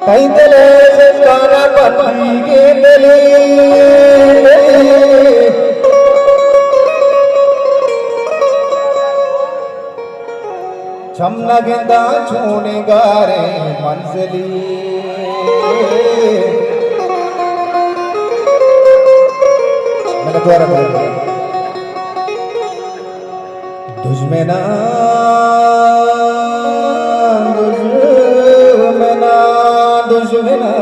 कहीं दिले से काना पत्नी के दिले छमना गेंदा छूने गारे मंजली मैंने द्वारा बोला दुश्मना दुश्मना दुश्मना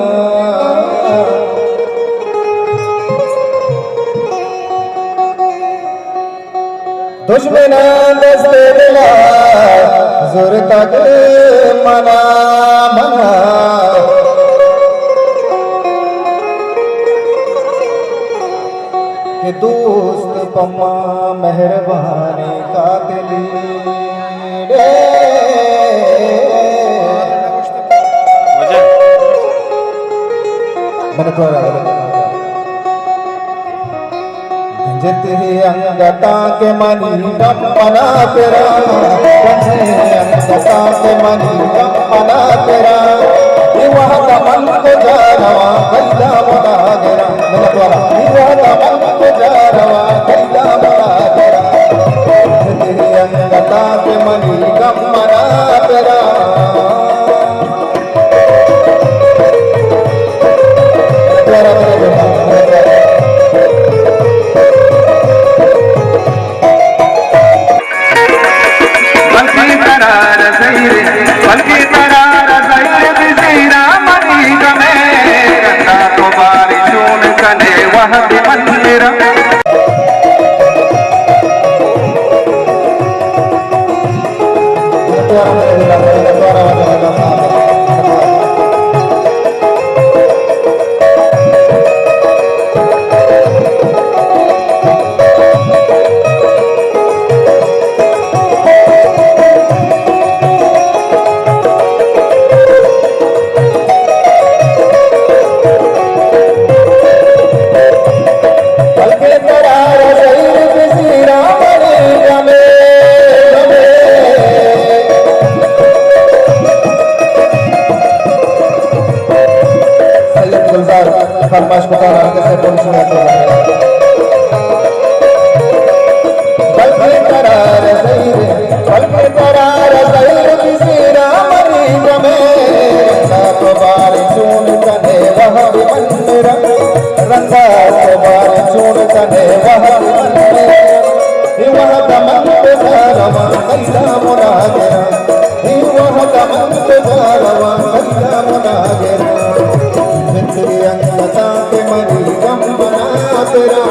दुश्मना दस्ते दिला जोर तक मना मना कि दोस्त पम्मा मेहरबानी कातिली जितने अंगता के मनी गम मना तेरा अंगता के मनी गम मना तेरा वह मन को जा रवा कैदा बना गेरा वह मन को जा रवा कैदा बना गेरा जितने अंगता के मनी गम मना तेरा फरमाश बता रहा है कैसे कौन सुना तो बल्कि करार सैर किसी रामनी गमे तो बार चून कने वह मंदिर रंगा तो बार चून कने वह मंदिर वह दमन पे जारवा कैसा मुना गया वह दमन पे जारवा कैसा मुना गया अंगता के मनी गम बना तेरा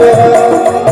है